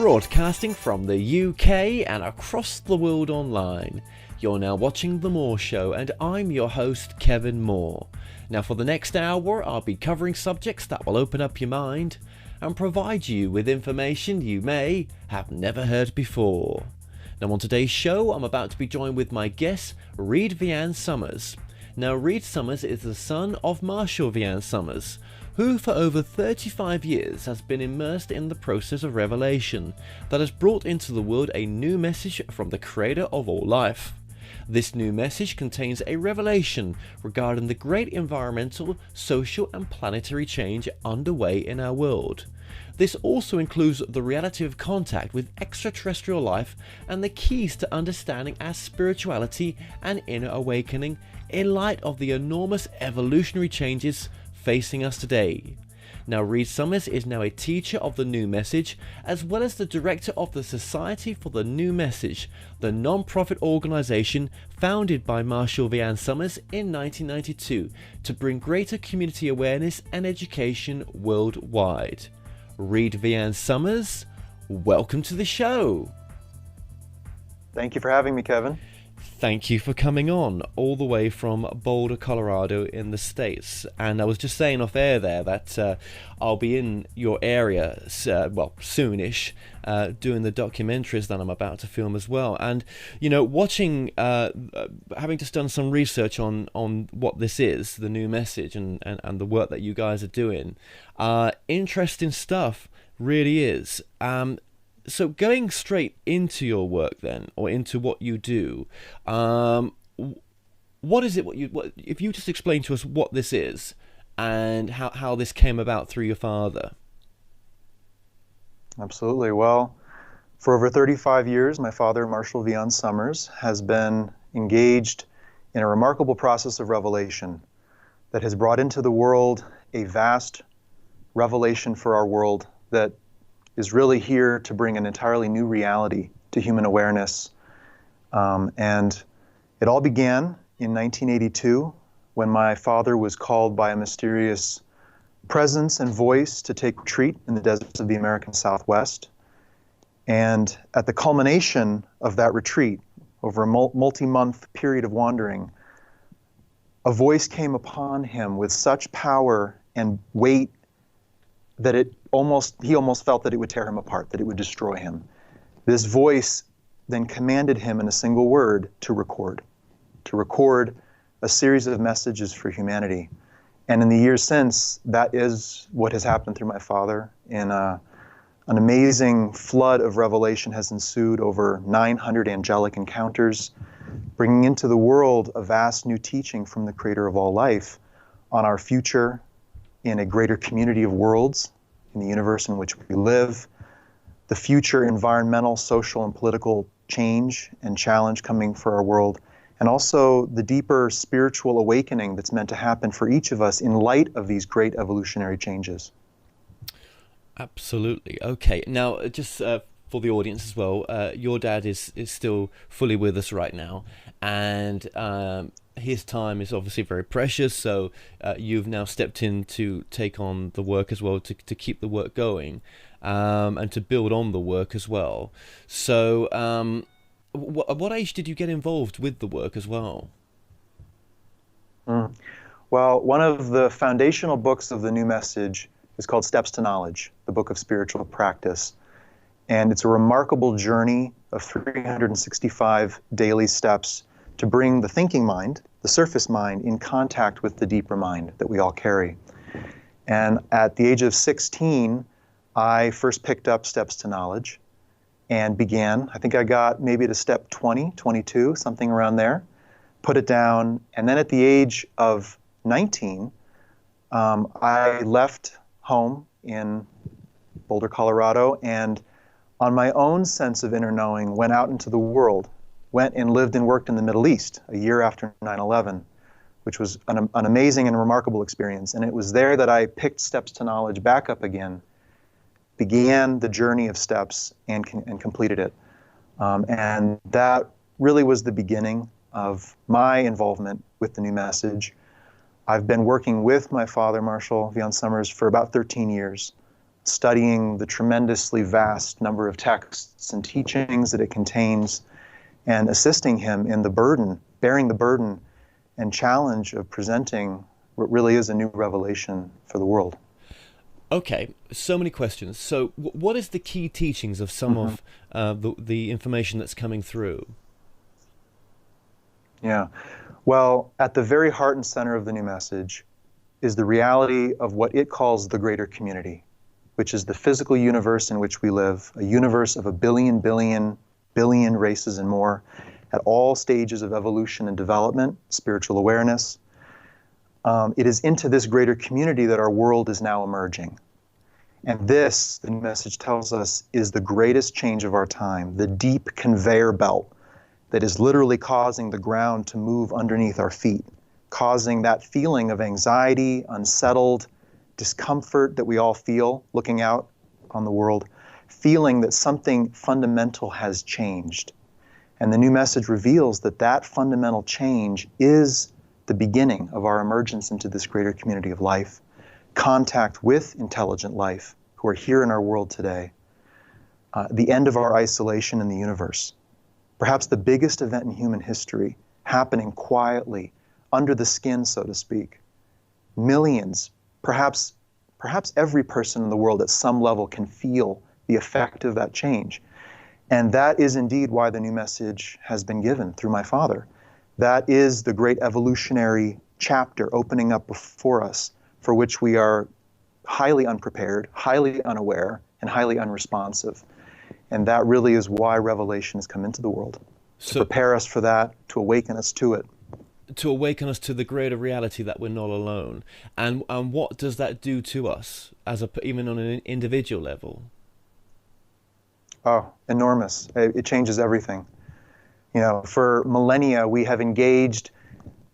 broadcasting from the UK and across the world online. You're now watching The Moore Show, and I'm your host, Kevin Moore. Now for the next hour, I'll be covering subjects that will open up your mind and provide you with information you may have never heard before. Now on today's show, I'm about to be joined with my guest, Reed Vian Summers. Now Reed Summers is the son of Marshall Vian Summers, who for over 35 years has been immersed in the process of revelation that has brought into the world a new message from the creator of all life. This new message contains a revelation regarding the great environmental, social and planetary change underway in our world. This also includes the reality of contact with extraterrestrial life and the keys to understanding our spirituality and inner awakening in light of the enormous evolutionary changes facing us today. Now Reed Summers is now a teacher of the New Message, as well as the director of the Society for the New Message, the non-profit organization founded by Marshall Vian Summers in 1992 to bring greater community awareness and education worldwide. Reed Vian Summers, welcome to the show. Thank you for having me, Kevin. Thank you for coming on all the way from Boulder, Colorado in the States. And I was just saying off air there that I'll be in your area, soonish, doing the documentaries that I'm about to film as well. And, you know, watching, having just done some research on what this is, the New Message, and the work that you guys are doing, interesting stuff, really is. So going straight into your work then, or into what you do, what is it? If you just explain to us what this is and how this came about through your father. Absolutely. Well, for over 35 years, my father, Marshall Vian Summers, has been engaged in a remarkable process of revelation that has brought into the world a vast revelation for our world that is really here to bring an entirely new reality to human awareness. And it all began in 1982 when my father was called by a mysterious presence and voice to take retreat in the deserts of the American Southwest. And at the culmination of that retreat, over a multi-month period of wandering, a voice came upon him with such power and weight that he almost felt that it would tear him apart, that it would destroy him. This voice then commanded him in a single word to record a series of messages for humanity. And in the years since, that is what has happened through my father. And an amazing flood of revelation has ensued, over 900 angelic encounters, bringing into the world a vast new teaching from the creator of all life on our future in a greater community of worlds, in the universe in which we live, the future environmental, social, and political change and challenge coming for our world, and also the deeper spiritual awakening that's meant to happen for each of us in light of these great evolutionary changes. Absolutely. Okay. Now, just for the audience as well, your dad is still fully with us right now, and his time is obviously very precious, so you've now stepped in to take on the work as well, to keep the work going, and to build on the work as well. So what age did you get involved with the work as well? Well, one of the foundational books of the New Message is called Steps to Knowledge, the book of spiritual practice. And it's a remarkable journey of 365 daily steps to bring the thinking mind, the surface mind, in contact with the deeper mind that we all carry. And at the age of 16, I first picked up Steps to Knowledge and began. I think I got maybe to step 20, 22, something around there, put it down. And then at the age of 19, I left home in Boulder, Colorado, and on my own sense of inner knowing, went out into the world, went and lived and worked in the Middle East a year after 9/11, which was an amazing and remarkable experience. And it was there that I picked Steps to Knowledge back up again, began the journey of steps, and completed it. And that really was the beginning of my involvement with the New Message. I've been working with my father, Marshall Vian Summers, for about 13 years. studying the tremendously vast number of texts and teachings that it contains, and assisting him in the burden, bearing the burden and challenge of presenting what really is a new revelation for the world. Okay, so many questions. So, what is the key teachings of some of the information that's coming through? Yeah. Well, at the very heart and center of the new message is the reality of what it calls the greater community, which is the physical universe in which we live, a universe of a billion races and more, at all stages of evolution and development, spiritual awareness. It is into this greater community that our world is now emerging. And this, the new message tells us, is the greatest change of our time, the deep conveyor belt that is literally causing the ground to move underneath our feet, causing that feeling of anxiety, unsettled, discomfort that we all feel looking out on the world, feeling that something fundamental has changed. And the new message reveals that that fundamental change is the beginning of our emergence into this greater community of life, contact with intelligent life who are here in our world today, the end of our isolation in the universe, perhaps the biggest event in human history happening quietly, under the skin, so to speak. Millions, perhaps every person in the world at some level can feel the effect of that change. And that is indeed why the new message has been given through my father. That is the great evolutionary chapter opening up before us, for which we are highly unprepared, highly unaware, and highly unresponsive. And that really is why revelation has come into the world, to prepare us for that, to awaken us to it. To awaken us to the greater reality that we're not alone. And what does that do to us, even on an individual level? Oh, enormous. It changes everything. You know, for millennia, we have engaged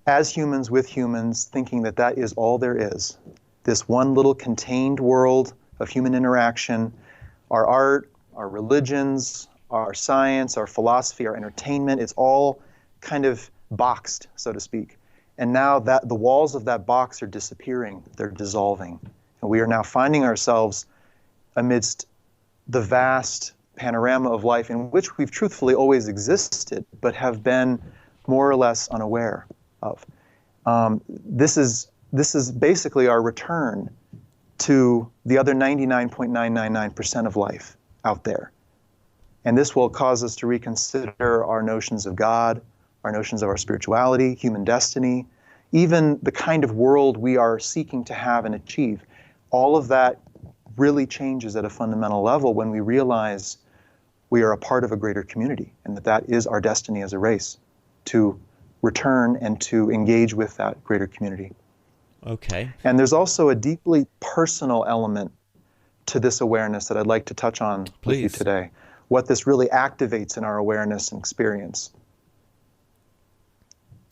as humans with humans, thinking that that is all there is. This one little contained world of human interaction, our art, our religions, our science, our philosophy, our entertainment, it's all kind of boxed, so to speak. And now that the walls of that box are disappearing, they're dissolving. And we are now finding ourselves amidst the vast panorama of life in which we've truthfully always existed, but have been more or less unaware of. This is basically our return to the other 99.999% of life out there. And this will cause us to reconsider our notions of God, our notions of our spirituality, human destiny, even the kind of world we are seeking to have and achieve. All of that really changes at a fundamental level when we realize we are a part of a greater community, and that is our destiny as a race, to return and to engage with that greater community. Okay. And there's also a deeply personal element to this awareness that I'd like to touch on with you today, what this really activates in our awareness and experience.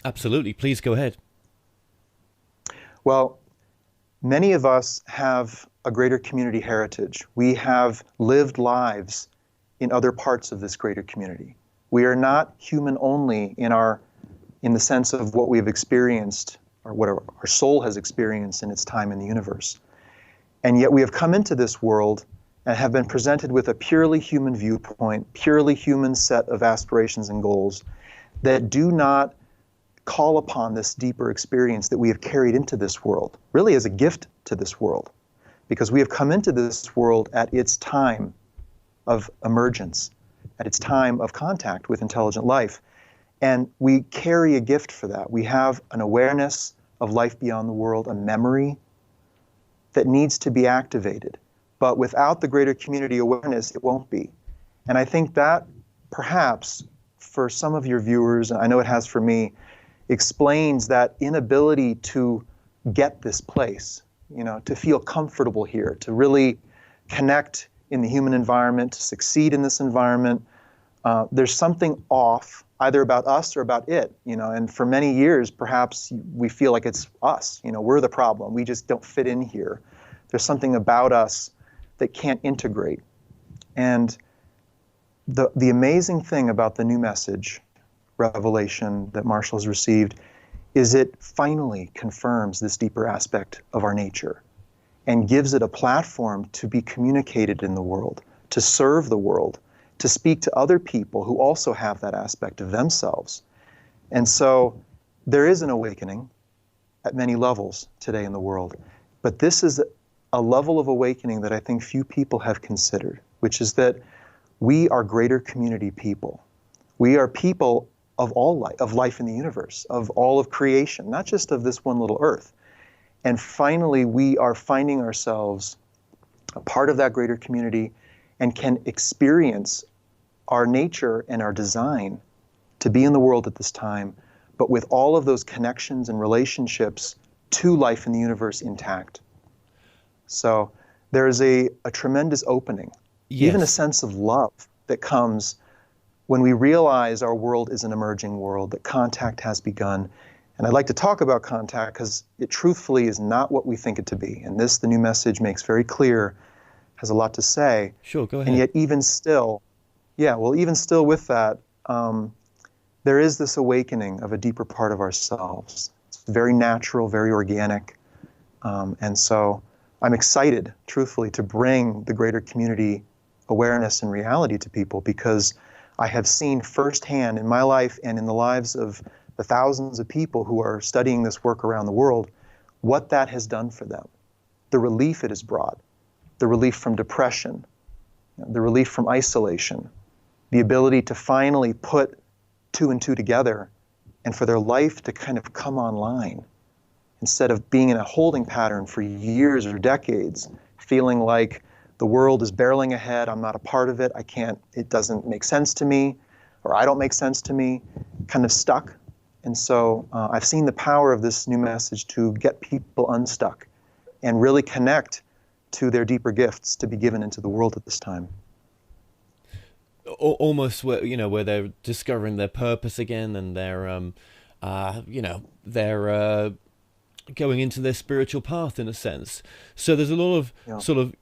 Absolutely. Please go ahead. Well, many of us have a greater community heritage. We have lived lives in other parts of this greater community. We are not human only in the sense of what we've experienced or what our soul has experienced in its time in the universe. And yet we have come into this world and have been presented with a purely human viewpoint, purely human set of aspirations and goals that do not call upon this deeper experience that we have carried into this world, really as a gift to this world, because we have come into this world at its time of emergence, at its time of contact with intelligent life. And we carry a gift for that. We have an awareness of life beyond the world, a memory that needs to be activated. But without the greater community awareness, it won't be. And I think that perhaps for some of your viewers, and I know it has for me, explains that inability to get this place, to feel comfortable here, to really connect in the human environment, to succeed in this environment. There's something off, either about us or about it, and for many years, perhaps we feel like it's us, we're the problem, we just don't fit in here. There's something about us that can't integrate. And the amazing thing about the new message, revelation that Marshall has received, is it finally confirms this deeper aspect of our nature. and gives it a platform to be communicated in the world, to serve the world, to speak to other people who also have that aspect of themselves. And so there is an awakening at many levels today in the world. But this is a level of awakening that I think few people have considered, which is that we are greater community people. We are people of all life, of life in the universe, of all of creation, not just of this one little earth. And finally, we are finding ourselves a part of that greater community and can experience our nature and our design to be in the world at this time, but with all of those connections and relationships to life in the universe intact. So there is a tremendous opening, even a sense of love that comes when we realize our world is an emerging world, that contact has begun. And I'd like to talk about contact because it truthfully is not what we think it to be. And this, the new message makes very clear, has a lot to say. Sure, go ahead. And yet even still, even still with that, there is this awakening of a deeper part of ourselves. It's very natural, very organic. And so I'm excited, truthfully, to bring the greater community awareness and reality to people, because I have seen firsthand in my life and in the lives of the thousands of people who are studying this work around the world, what that has done for them, the relief it has brought, the relief from depression, the relief from isolation, the ability to finally put two and two together and for their life to kind of come online instead of being in a holding pattern for years or decades, feeling like the world is barreling ahead, I'm not a part of it, it doesn't make sense to me, or I don't make sense to me, kind of stuck. And so I've seen the power of this new message to get people unstuck and really connect to their deeper gifts to be given into the world at this time. Almost where they're discovering their purpose again, and they're going into their spiritual path in a sense. So there's a lot of sort of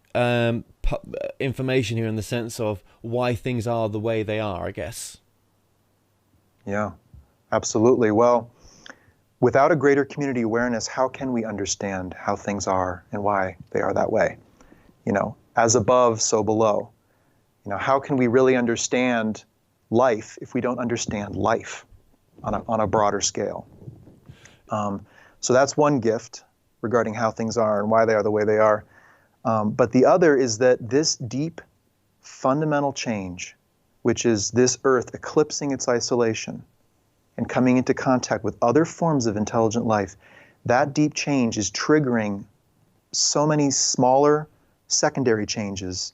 information here in the sense of why things are the way they are, I guess. Yeah, absolutely. Well, without a greater community awareness, how can we understand how things are and why they are that way? As above, so below. How can we really understand life if we don't understand life on a broader scale? So that's one gift regarding how things are and why they are the way they are. But the other is that this deep, fundamental change, which is this earth eclipsing its isolation and coming into contact with other forms of intelligent life, that deep change is triggering so many smaller secondary changes,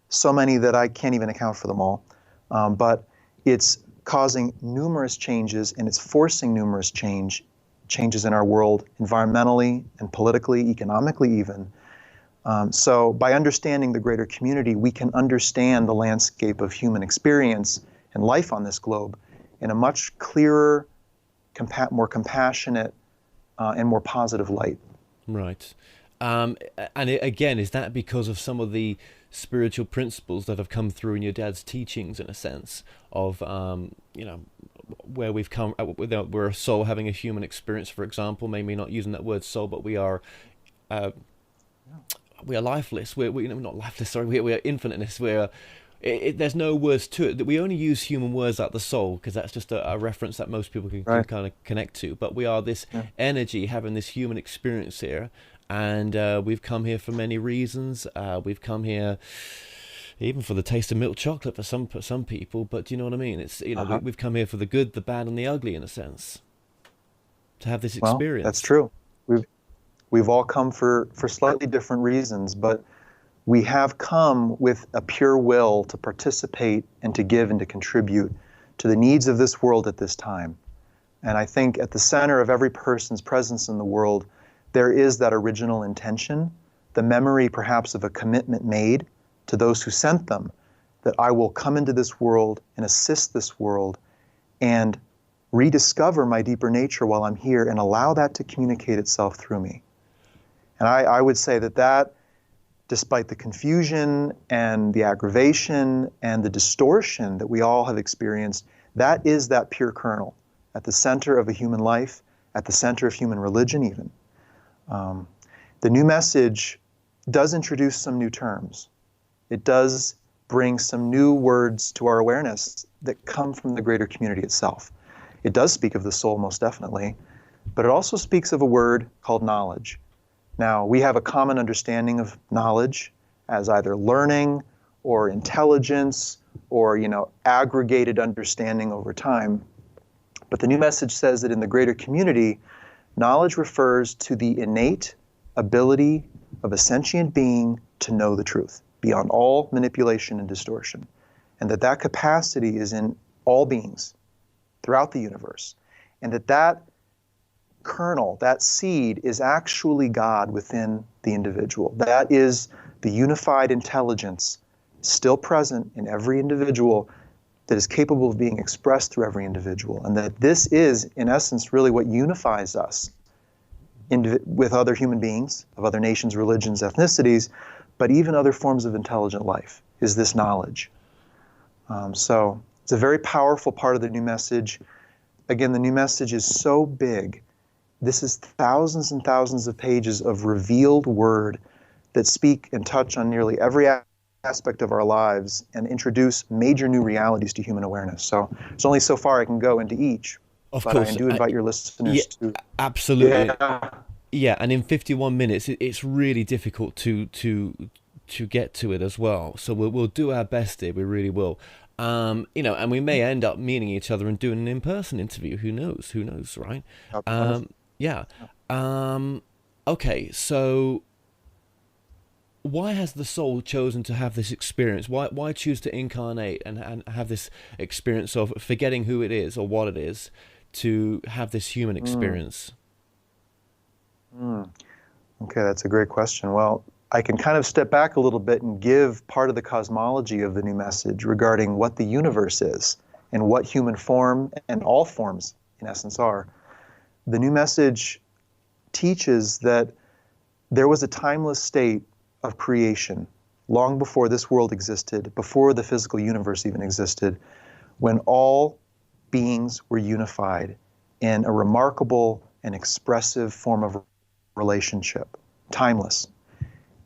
so many that I can't even account for them all. But it's causing numerous changes, and it's forcing numerous changes in our world, environmentally and politically, economically even. So by understanding the greater community, we can understand the landscape of human experience and life on this globe in a much clearer, more compassionate, and more positive light. Right. Again, is that because of some of the spiritual principles that have come through in your dad's teachings, in a sense of, where we've come, we're a soul having a human experience, for example, maybe not using that word soul, but we are lifeless. We're not lifeless. Sorry, we are infiniteness. There's no words to it. That we only use human words like the soul because that's just a reference that most people can kind of connect to. But we are this energy having this human experience here, and we've come here for many reasons. We've come here even for the taste of milk chocolate for some people. But do you know what I mean? It's we've come here for the good, the bad, and the ugly, in a sense, to have this experience. Well, that's true. We've all come for slightly different reasons, but we have come with a pure will to participate and to give and to contribute to the needs of this world at this time. And I think at the center of every person's presence in the world, there is that original intention, the memory perhaps of a commitment made to those who sent them, that I will come into this world and assist this world and rediscover my deeper nature while I'm here and allow that to communicate itself through me. And I would say that despite the confusion and the aggravation and the distortion that we all have experienced, that is that pure kernel at the center of a human life, at the center of human religion even. The new message does introduce some new terms. It does bring some new words to our awareness that come from the greater community itself. It does speak of the soul, most definitely, but it also speaks of a word called knowledge. Now, we have a common understanding of knowledge as either learning or intelligence or, aggregated understanding over time. But the new message says that in the greater community, knowledge refers to the innate ability of a sentient being to know the truth beyond all manipulation and distortion, and that capacity is in all beings throughout the universe, and that kernel, that seed, is actually God within the individual. That is the unified intelligence still present in every individual that is capable of being expressed through every individual, and that this is, in essence, really what unifies us with other human beings of other nations, religions, ethnicities, but even other forms of intelligent life, is this knowledge. So it's a very powerful part of the new message. Again, the new message is so big. This is thousands and thousands of pages of revealed word that speak and touch on nearly every aspect of our lives and introduce major new realities to human awareness. So there's only so far I can go into each. Of but course. I do invite your listeners to... Absolutely. Yeah. Yeah, and in 51 minutes, it's really difficult to get to it as well. So we'll do our best here. We really will. And we may end up meeting each other and doing an in-person interview. Who knows? Who knows, right? Yeah. Okay, so why has the soul chosen to have this experience? Why choose to incarnate and have this experience of forgetting who it is or what it is to have this human experience? Okay, that's a great question. Well, I can kind of step back a little bit and give part of the cosmology of the new message regarding what the universe is and what human form and all forms, in essence, are. The new message teaches that there was a timeless state of creation long before this world existed, before the physical universe even existed, when all beings were unified in a remarkable and expressive form of relationship, timeless.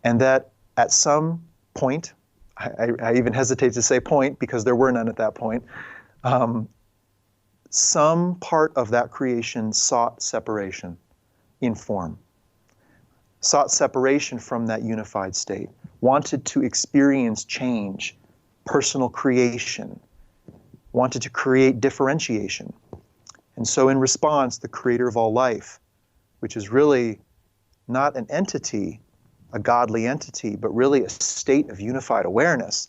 And that at some point, I even hesitate to say point because there were none at that point, some part of that creation sought separation in form, sought separation from that unified state, wanted to experience change, personal creation, wanted to create differentiation. And so in response, the creator of all life, which is really not an entity, a godly entity, but really a state of unified awareness,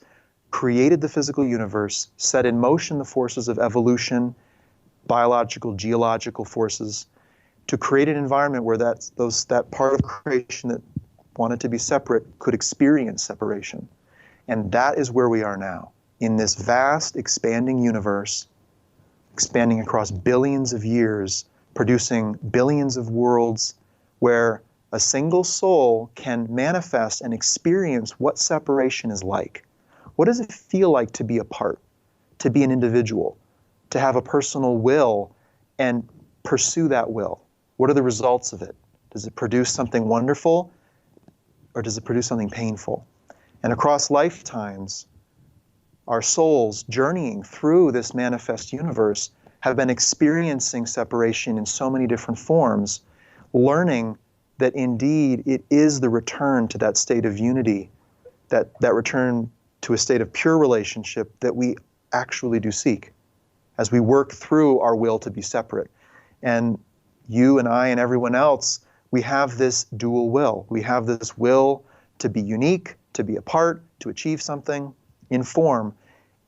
created the physical universe, set in motion the forces of evolution, biological, geological forces, to create an environment where that part of creation that wanted to be separate could experience separation. And that is where we are now, in this vast, expanding universe, expanding across billions of years, producing billions of worlds, where a single soul can manifest and experience what separation is like. What does it feel like to be apart, to be an individual, to have a personal will and pursue that will? What are the results of it? Does it produce something wonderful or does it produce something painful? And across lifetimes, our souls journeying through this manifest universe have been experiencing separation in so many different forms, learning that indeed it is the return to that state of unity, that return to a state of pure relationship that we actually do seek as we work through our will to be separate. And you and I and everyone else, we have this dual will. We have this will to be unique, to be apart, to achieve something in form,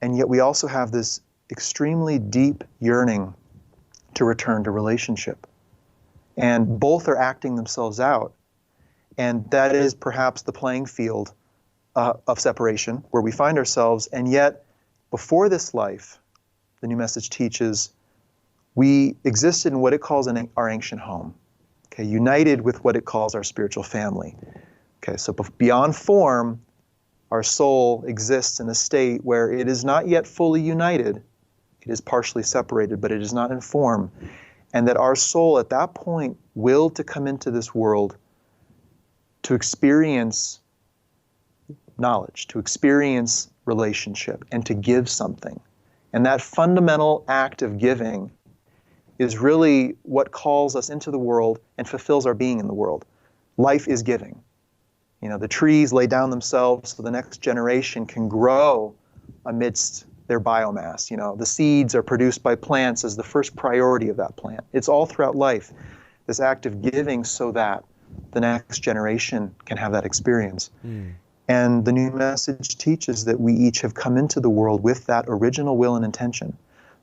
and yet we also have this extremely deep yearning to return to relationship. And both are acting themselves out. And that is perhaps the playing field of separation where we find ourselves. And yet, before this life, the new message teaches, we existed in what it calls our ancient home, okay, united with what it calls our spiritual family. Okay, so beyond form, our soul exists in a state where it is not yet fully united. It is partially separated, but it is not in form. And that our soul at that point willed to come into this world to experience knowledge, to experience relationship, and to give something. And that fundamental act of giving is really what calls us into the world and fulfills our being in the world. Life is giving. You know, the trees lay down themselves so the next generation can grow amidst their biomass. You know, the seeds are produced by plants as the first priority of that plant. It's all throughout life, this act of giving so that the next generation can have that experience. And the new message teaches that we each have come into the world with that original will and intention,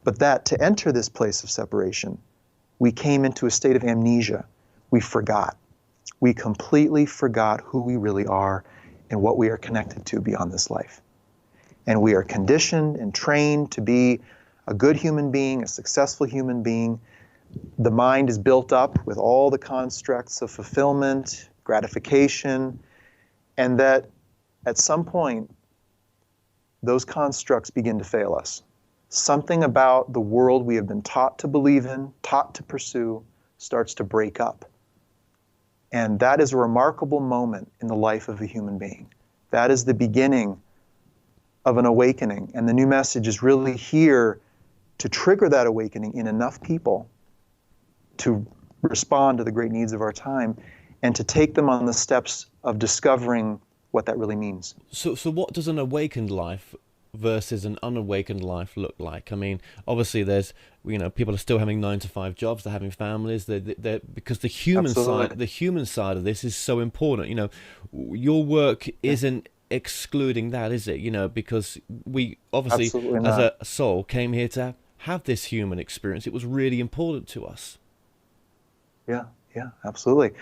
but that to enter this place of separation, we came into a state of amnesia. We forgot. We completely forgot who we really are and what we are connected to beyond this life. And we are conditioned and trained to be a good human being, a successful human being. The mind is built up with all the constructs of fulfillment, gratification, and that at some point, those constructs begin to fail us. Something about the world we have been taught to believe in, taught to pursue, starts to break up. And that is a remarkable moment in the life of a human being. That is the beginning of an awakening. And the new message is really here to trigger that awakening in enough people to respond to the great needs of our time and to take them on the steps of discovering what that really means. So what does an awakened life versus an unawakened life look like? I mean, obviously there's, you know, people are still having 9-to-5 jobs, they're having families, they're because the human side of this is so important. You know, your work isn't excluding that, is it? You know, because we obviously as a soul came here to have this human experience. It was really important to us. Yeah, absolutely.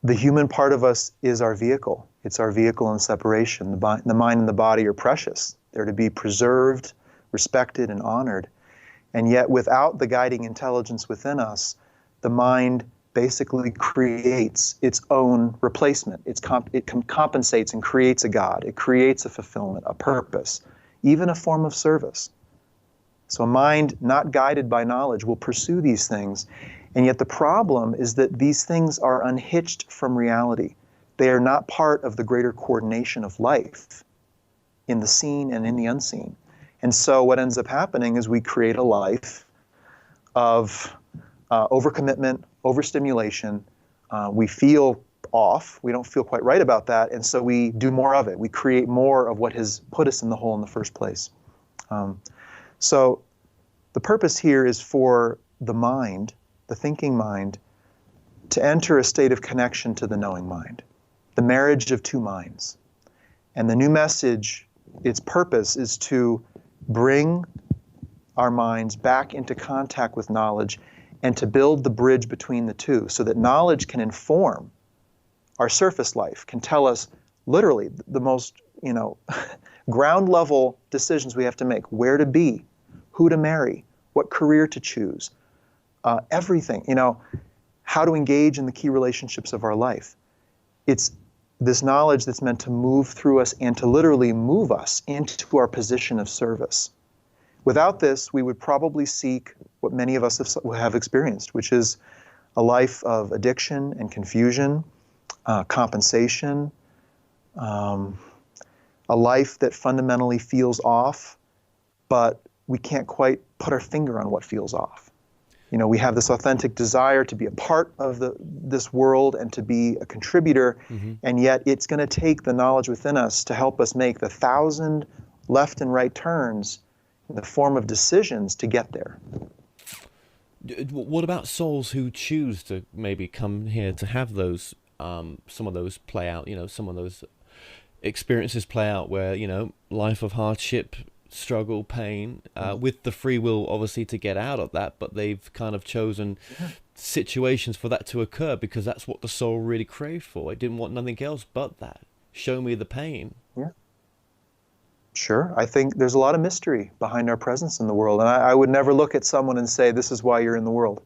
The human part of us is our vehicle. It's our vehicle in separation. The mind and the body are precious. They're to be preserved, respected, and honored. And yet, without the guiding intelligence within us, the mind basically creates its own replacement. It compensates and creates a God. It creates a fulfillment, a purpose, even a form of service. So a mind not guided by knowledge will pursue these things. And yet the problem is that these things are unhitched from reality. They are not part of the greater coordination of life in the seen and in the unseen. And so what ends up happening is we create a life of overcommitment, overstimulation. We feel off. We don't feel quite right about that. And so we do more of it. We create more of what has put us in the hole in the first place. So the purpose here is for the mind, the thinking mind, to enter a state of connection to the knowing mind, the marriage of two minds. And the new message, its purpose is to bring our minds back into contact with knowledge and to build the bridge between the two so that knowledge can inform our surface life, can tell us literally the most, ground level decisions we have to make, where to be, who to marry, what career to choose, everything, how to engage in the key relationships of our life. It's this knowledge that's meant to move through us and to literally move us into our position of service. Without this, we would probably seek what many of us have experienced, which is a life of addiction and confusion, compensation, a life that fundamentally feels off, but we can't quite put our finger on what feels off. We have this authentic desire to be a part of this world and to be a contributor, and yet it's going to take the knowledge within us to help us make the 1,000 left and right turns in the form of decisions to get there. What about souls who choose to maybe come here to have those, some of those play out, some of those experiences play out where, life of hardship, struggle, pain, with the free will obviously to get out of that, but they've kind of chosen situations for that to occur because that's what the soul really craved for. It didn't want nothing else but that. Show me the pain. Yeah. Sure. I think there's a lot of mystery behind our presence in the world, and I would never look at someone and say, this is why you're in the world,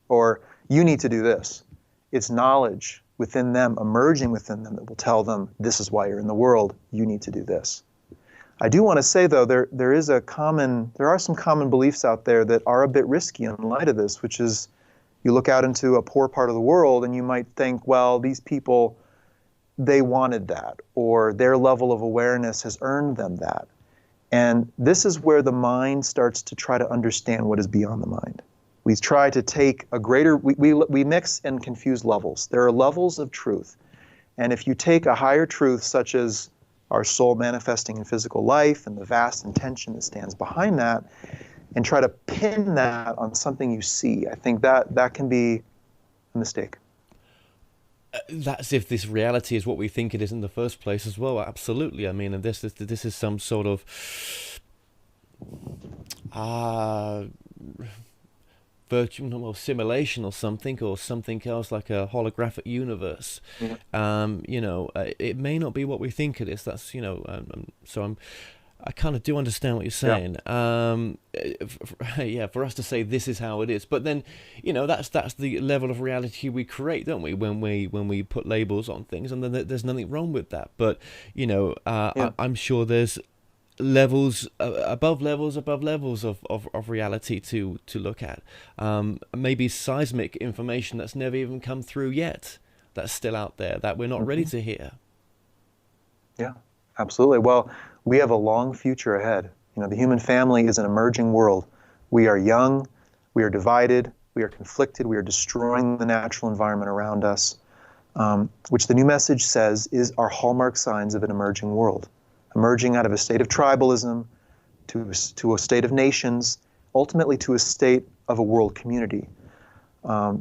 or you need to do this. It's knowledge within them, emerging within them, that will tell them, this is why you're in the world, you need to do this. I do want to say, though, there are some common beliefs out there that are a bit risky in light of this, which is you look out into a poor part of the world and you might think, well, these people, they wanted that, or their level of awareness has earned them that. And this is where the mind starts to try to understand what is beyond the mind. We try to take a greater, we mix and confuse levels. There are levels of truth. And if you take a higher truth, such as our soul manifesting in physical life and the vast intention that stands behind that, and try to pin that on something you see, I think that can be a mistake. That's if this reality is what we think it is in the first place as well. Absolutely. I mean, and this is some sort of virtual simulation or something else, like a holographic universe. Yeah. It may not be what we think it is. That's I kind of do understand what you're saying. Yeah. For us to say this is how it is, but then, that's the level of reality we create, don't we? When we put labels on things, and then there's nothing wrong with that. But I'm sure there's levels above levels of reality to look at. Maybe seismic information that's never even come through yet, that's still out there that we're not ready to hear. Yeah, absolutely. Well, we have a long future ahead. The human family is an emerging world. We are young, we are divided, we are conflicted, we are destroying the natural environment around us, which the new message says is our hallmark signs of an emerging world. Emerging out of a state of tribalism to a state of nations, ultimately to a state of a world community.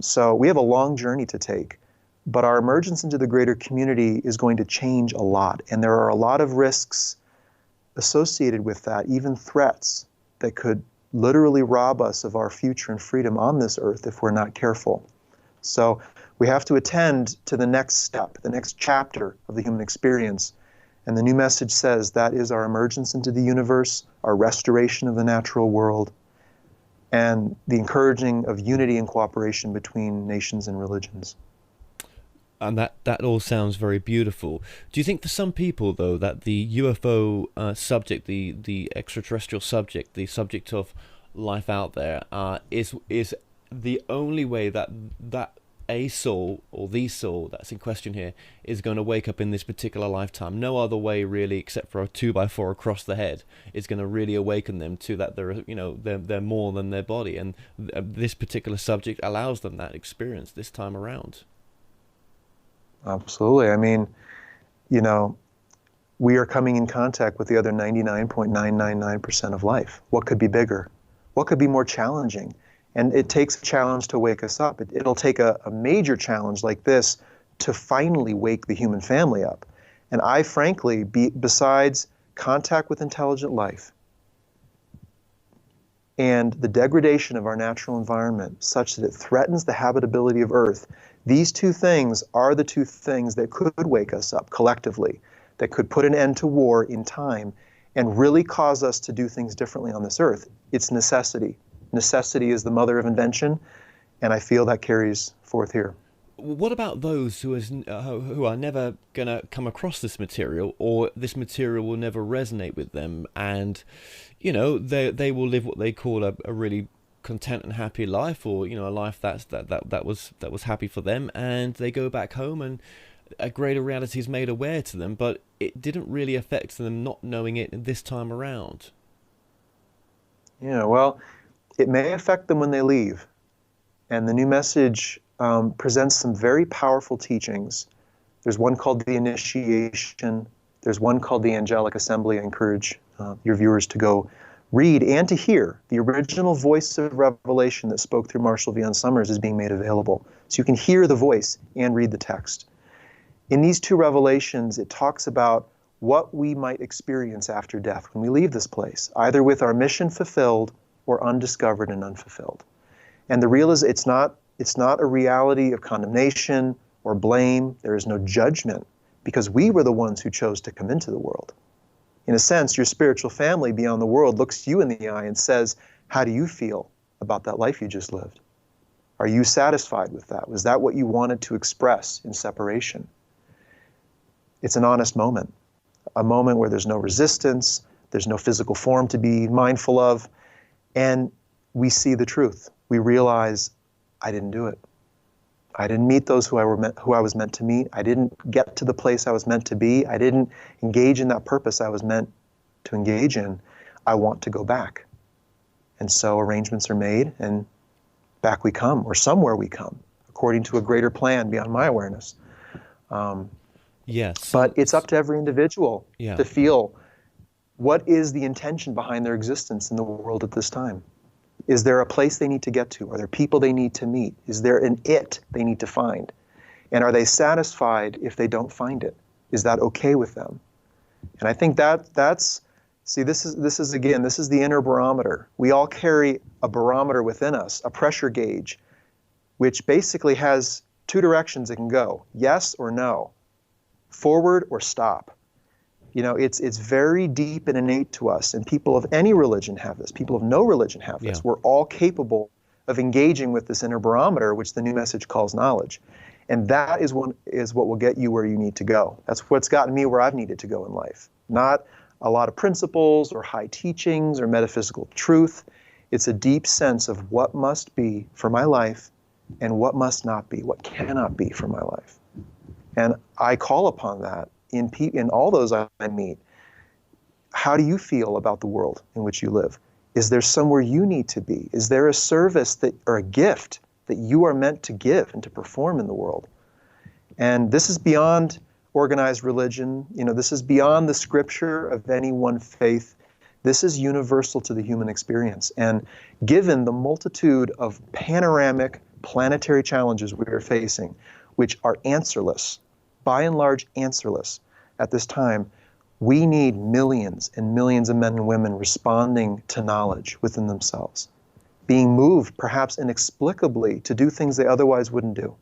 So we have a long journey to take, but our emergence into the greater community is going to change a lot. And there are a lot of risks associated with that, even threats that could literally rob us of our future and freedom on this earth if we're not careful. So we have to attend to the next step, the next chapter of the human experience. And the new message says that is our emergence into the universe, our restoration of the natural world, and the encouraging of unity and cooperation between nations and religions. And that all sounds very beautiful. Do you think for some people, though, that the UFO subject, the extraterrestrial subject, the subject of life out there, is the only way that a soul, or the soul that's in question here, is going to wake up in this particular lifetime? No other way, really, except for a 2x4 across the head, is going to really awaken them to that they're more than their body, and this particular subject allows them that experience this time around. Absolutely. I mean, we are coming in contact with the other 99.999% of life. What could be bigger? What could be more challenging? And it takes a challenge to wake us up. It'll take a major challenge like this to finally wake the human family up. And I frankly, besides contact with intelligent life and the degradation of our natural environment such that it threatens the habitability of Earth, these two things are the two things that could wake us up collectively, that could put an end to war in time and really cause us to do things differently on this earth. It's necessity. Necessity is the mother of invention, and I feel that carries forth here. What about those who are never going to come across this material, or this material will never resonate with them, and they will live what they call a really content and happy life, or a life that was happy for them, and they go back home and a greater reality is made aware to them, but it didn't really affect them not knowing it this time around? Yeah, well, it may affect them when they leave, and the new message presents some very powerful teachings. There's one called the Initiation. There's one called the Angelic Assembly. I encourage your viewers to go read and to hear. The original voice of revelation that spoke through Marshall Vian Summers is being made available. So you can hear the voice and read the text. In these two revelations, it talks about what we might experience after death when we leave this place, either with our mission fulfilled or undiscovered and unfulfilled. And the real is it's not a reality of condemnation or blame. There is no judgment, because we were the ones who chose to come into the world. In a sense, your spiritual family beyond the world looks you in the eye and says, how do you feel about that life you just lived? Are you satisfied with that? Was that what you wanted to express in separation? It's an honest moment, a moment where there's no resistance, there's no physical form to be mindful of, and we see the truth. We realize, I didn't do it. I didn't meet those who I was meant to meet. I didn't get to the place I was meant to be. I didn't engage in that purpose I was meant to engage in. I want to go back. And so arrangements are made, and back we come, or somewhere we come, according to a greater plan beyond my awareness. Yes. But it's up to every individual Yeah. to feel, what is the intention behind their existence in the world at this time? Is there a place they need to get to? Are there people they need to meet? Is there an it they need to find? And are they satisfied if they don't find it? Is that okay with them? And I think that's, see, this is the inner barometer. We all carry a barometer within us, a pressure gauge, which basically has two directions it can go, yes or no, forward or stop. You know, it's very deep and innate to us, and people of any religion have this. People of no religion have this. Yeah. We're all capable of engaging with this inner barometer, which the new message calls knowledge. And that is what will get you where you need to go. That's what's gotten me where I've needed to go in life. Not a lot of principles or high teachings or metaphysical truth. It's a deep sense of what must be for my life and what must not be, what cannot be for my life. And I call upon that in all those I meet. How do you feel about the world in which you live? Is there somewhere you need to be? Is there a service or a gift that you are meant to give and to perform in the world? And this is beyond organized religion. You know, this is beyond the scripture of any one faith. This is universal to the human experience. And given the multitude of panoramic planetary challenges we are facing, which are answerless, by and large answerless at this time, we need millions and millions of men and women responding to knowledge within themselves, being moved perhaps inexplicably to do things they otherwise wouldn't do.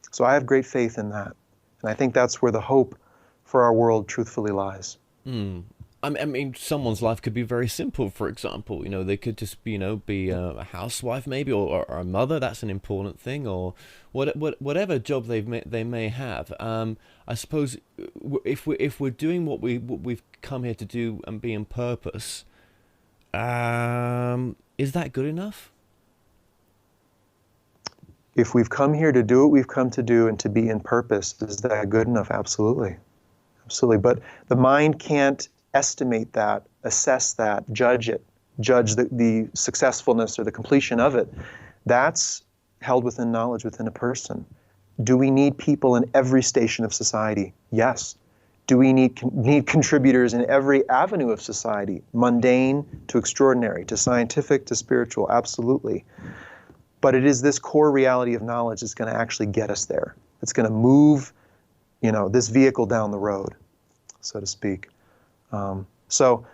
So I have great faith in that. And I think that's where the hope for our world truthfully lies. I mean, someone's life could be very simple. For example, you know, they could just, you know, be a housewife maybe, or a mother. That's an important thing, or whatever job they may have. I suppose if we're doing what we've come here to do and be in purpose, is that good enough? If we've come here to do what we've come to do and to be in purpose, is that good enough? Absolutely. Absolutely. But the mind can't estimate that, assess that, judge it, judge the successfulness or the completion of it. That's held within knowledge within a person. Do we need people in every station of society? Yes. Do we need contributors in every avenue of society, mundane to extraordinary, to scientific to spiritual? Absolutely. But it is this core reality of knowledge that's going to actually get us there. It's going to move, you know, this vehicle down the road, so to speak. So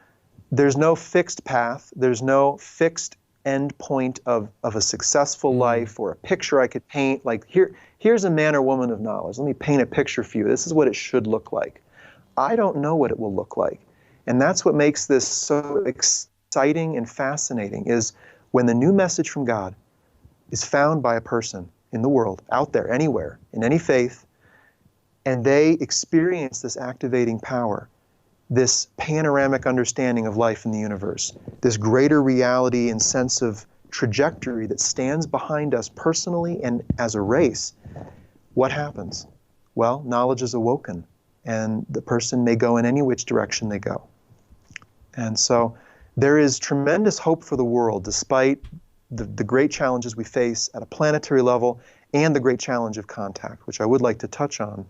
there's no fixed path. There's no fixed end point of a successful life or a picture I could paint. Like here's a man or woman of knowledge. Let me paint a picture for you. This is what it should look like. I don't know what it will look like. And that's what makes this so exciting and fascinating, is when the new message from God is found by a person in the world, out there, anywhere, in any faith, and they experience this activating power, this panoramic understanding of life in the universe, this greater reality and sense of trajectory that stands behind us personally and as a race, what happens? Well, knowledge is awoken, and the person may go in any which direction they go. And so there is tremendous hope for the world, despite the great challenges we face at a planetary level and the great challenge of contact, which I would like to touch on.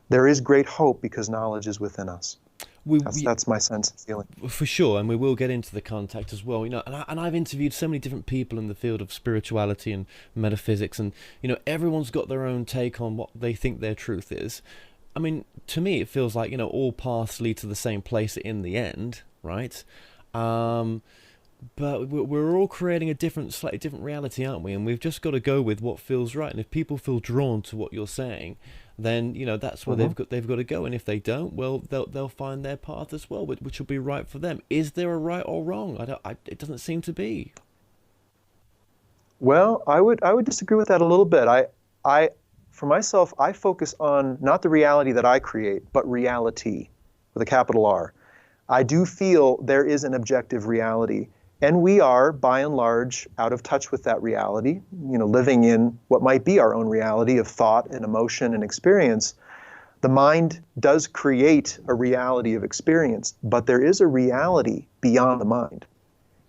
There is great hope because knowledge is within us. That's my sense and feeling. For sure, and we will get into the contact as well. You know, and I've interviewed so many different people in the field of spirituality and metaphysics, and you know, everyone's got their own take on what they think their truth is. I mean, to me, it feels like, you know, all paths lead to the same place in the end, right? But we're all creating a slightly different reality, aren't we? And we've just got to go with what feels right. And if people feel drawn to what you're saying, then, you know, that's where they've got to go. And if they don't, well, they'll find their path as well, which will be right for them. Is there a right or wrong? It doesn't seem to be. Well, I would disagree with that a little bit. For myself, I focus on not the reality that I create, but reality with a capital R. I do feel there is an objective reality, And we are, by and large, out of touch with that reality, living in what might be our own reality of thought and emotion and experience. The mind does create a reality of experience, but there is a reality beyond the mind.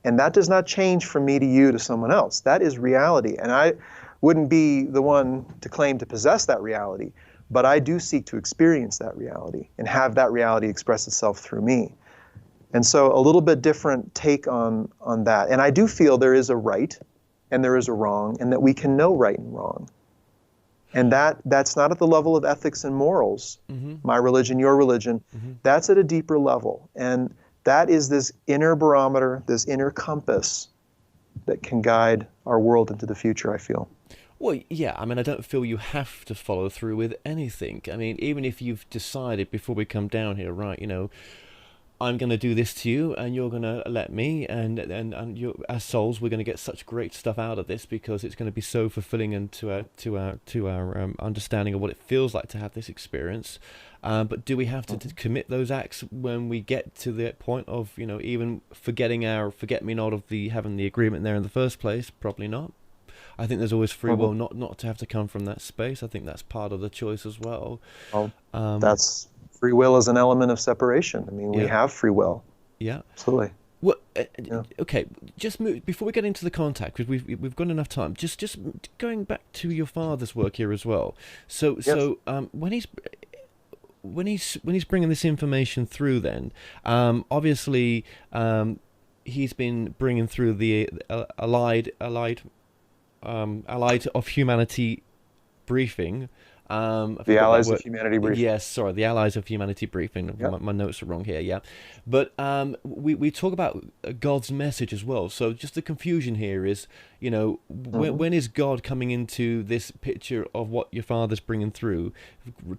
And that does not change from me to you to someone else. That is reality. And I wouldn't be the one to claim to possess that reality, but I do seek to experience that reality and have that reality express itself through me. And so a little bit different take on that. And I do feel there is a right and there is a wrong, and that we can know right and wrong. And that's not at the level of ethics and morals, my religion, your religion. That's at a deeper level. And that is this inner barometer, this inner compass that can guide our world into the future, I feel. Well, yeah, I mean, I don't feel you have to follow through with anything. I mean, even if you've decided before we come down here, right, I'm going to do this to you, and you're going to let me, and you, as souls, we're going to get such great stuff out of this because it's going to be so fulfilling and to our understanding of what it feels like to have this experience. But do we have to commit those acts when we get to the point of even forgetting our forget-me-not of having the agreement there in the first place? Probably not. I think there's always free will not to have to come from that space. I think that's part of the choice as well. That's free will is an element of separation. I mean, we have free will. Yeah, absolutely. Well, okay. Just move, before we get into the contact, because we've got enough time. Just going back to your father's work here as well. So when he's bringing this information through, then obviously he's been bringing through the Allied of Humanity briefing. The Allies of Humanity briefing. Yes, sorry, the Allies of Humanity briefing. Yep. My notes are wrong here, yeah. But we talk about God's message as well. So just the confusion here is, when is God coming into this picture of what your father's bringing through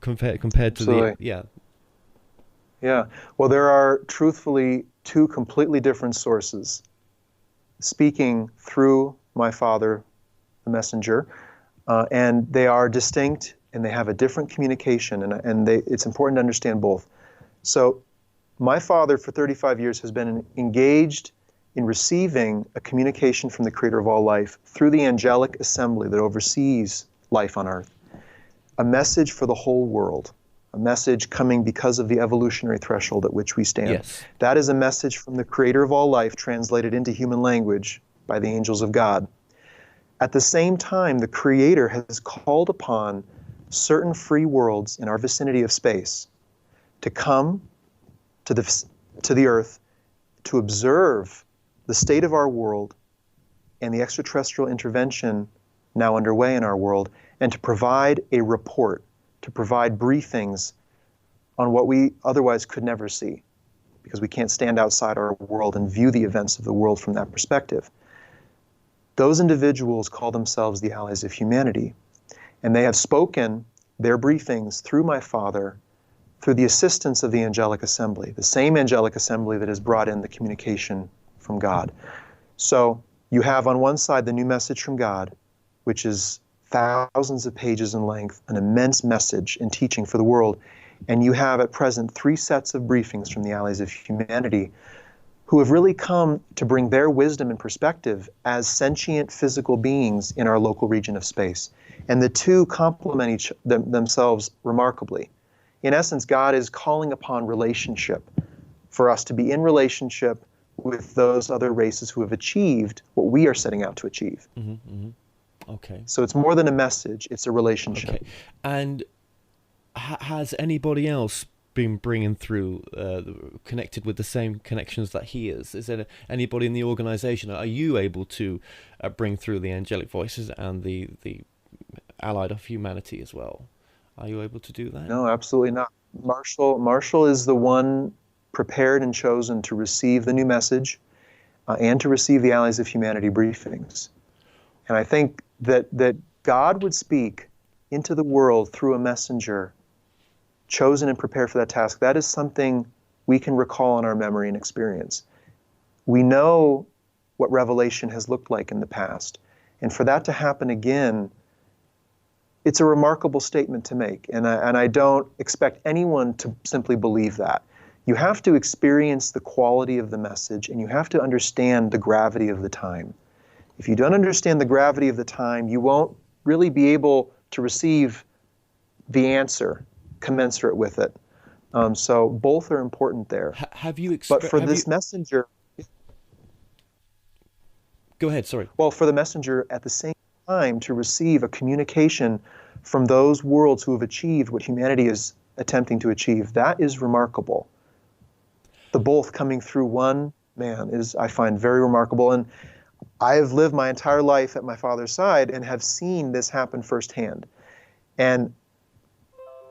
compared to Yeah. Well, there are truthfully two completely different sources speaking through my father, the messenger, and they are distinct and they have a different communication, and it's important to understand both. So my father for 35 years has been engaged in receiving a communication from the creator of all life through the angelic assembly that oversees life on earth, a message for the whole world, a message coming because of the evolutionary threshold at which we stand. Yes. That is a message from the creator of all life translated into human language by the angels of God. At the same time, the Creator has called upon certain free worlds in our vicinity of space to come to the Earth to observe the state of our world and the extraterrestrial intervention now underway in our world, and to provide a report, to provide briefings on what we otherwise could never see, because we can't stand outside our world and view the events of the world from that perspective. Those individuals call themselves the Allies of Humanity, and they have spoken their briefings through my father, through the assistance of the angelic assembly, the same angelic assembly that has brought in the communication from God. So you have on one side the new message from God, which is thousands of pages in length, an immense message and teaching for the world, and you have at present 3 sets of briefings from the Allies of Humanity, who have really come to bring their wisdom and perspective as sentient physical beings in our local region of space. And the two complement themselves remarkably. In essence, God is calling upon relationship for us to be in relationship with those other races who have achieved what we are setting out to achieve. Okay. So it's more than a message, it's a relationship. Okay. And has anybody else been bringing through, connected with the same connections that he is? Is there anybody in the organization? Are you able to bring through the angelic voices and the Allied of Humanity as well? Are you able to do that? No, absolutely not. Marshall is the one prepared and chosen to receive the new message and to receive the Allies of Humanity briefings. And I think that God would speak into the world through a messenger chosen and prepared for that task. That is something we can recall in our memory and experience. We know what revelation has looked like in the past. And for that to happen again, it's a remarkable statement to make. And I don't expect anyone to simply believe that. You have to experience the quality of the message, and you have to understand the gravity of the time. If you don't understand the gravity of the time, you won't really be able to receive the answer commensurate with it. So both are important there. Have you But for this messenger, go ahead, sorry. well, for the messenger at the same time to receive a communication from those worlds who have achieved what humanity is attempting to achieve, that is remarkable. The both coming through one man is, I find, very remarkable. And I have lived my entire life at my father's side and have seen this happen firsthand. And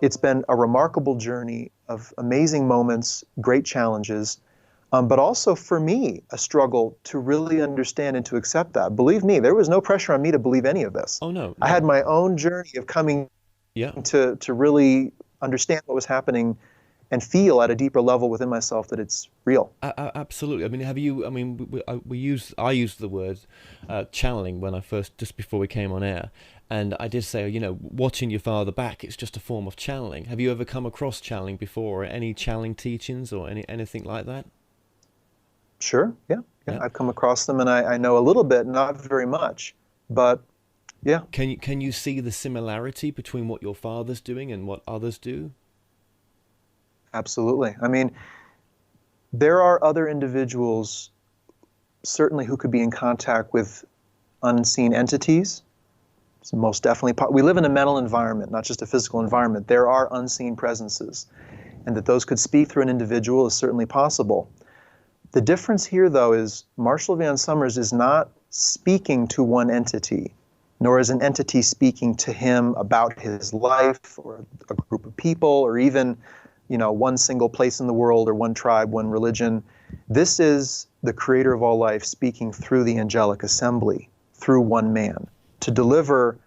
it's been a remarkable journey of amazing moments, great challenges, but also for me, a struggle to really understand and to accept that. Believe me, there was no pressure on me to believe any of this. Oh, no. I had my own journey of coming to really understand what was happening and feel at a deeper level within myself that it's real. Absolutely. I mean, I used the word channeling when just before we came on air. And I did say, watching your father back, it's just a form of channeling. Have you ever come across channeling before, or any channeling teachings or anything like that? Sure, yeah. I've come across them, and I know a little bit, not very much, but yeah. Can you see the similarity between what your father's doing and what others do? Absolutely. I mean, there are other individuals certainly who could be in contact with unseen entities. It's most definitely. We live in a mental environment, not just a physical environment. There are unseen presences, and that those could speak through an individual is certainly possible. The difference here, though, is Marshall Vian Summers is not speaking to one entity, nor is an entity speaking to him about his life or a group of people or even one single place in the world or one tribe, one religion. This is the creator of all life speaking through the angelic assembly, through one man, to deliver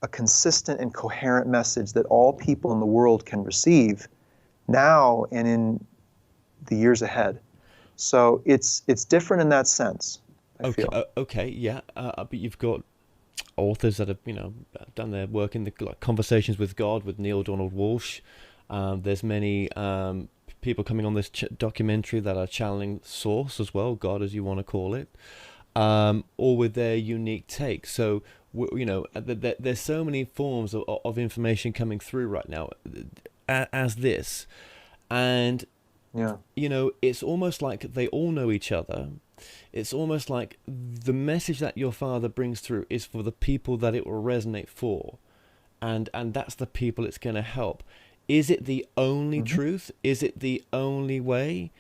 a consistent and coherent message that all people in the world can receive now and in the years ahead. So it's different in that sense, I feel. Okay, yeah. But you've got authors that have, done their work in the Conversations with God with Neil Donald Walsh. There's many people coming on this documentary that are channeling Source as well, God as you want to call it, all with their unique take. So, there's so many forms of information coming through right now as this. And, it's almost like they all know each other. It's almost like the message that your father brings through is for the people that it will resonate for. And that's the people it's going to help. Is it the only truth? Is it the only way?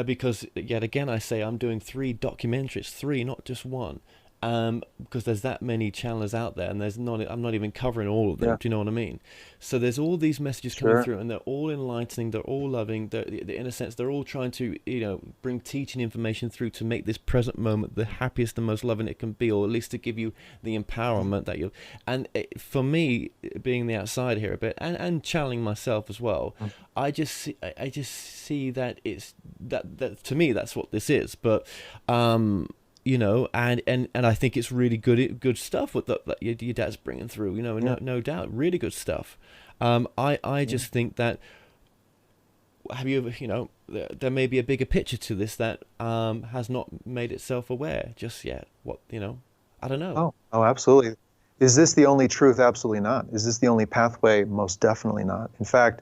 Because yet again, I say I'm doing 3 documentaries, 3, not just one, because there's that many channels out there, and I'm not even covering all of them. Do you know what I mean? So there's all these messages coming through, and they're all enlightening, they're all loving. In a sense, they're all trying to bring teaching information through to make this present moment the happiest and most loving it can be, or at least to give you the empowerment that you. And for me, being the outside here a bit, and channeling myself as well, I just see that it's that to me that's what this is. But and I think it's really good stuff with that your dad's bringing through. No doubt, really good stuff. I just think that have you ever there may be a bigger picture to this that has not made itself aware just yet. I don't know. Oh, absolutely. Is this the only truth? Absolutely not. Is this the only pathway? Most definitely not. In fact,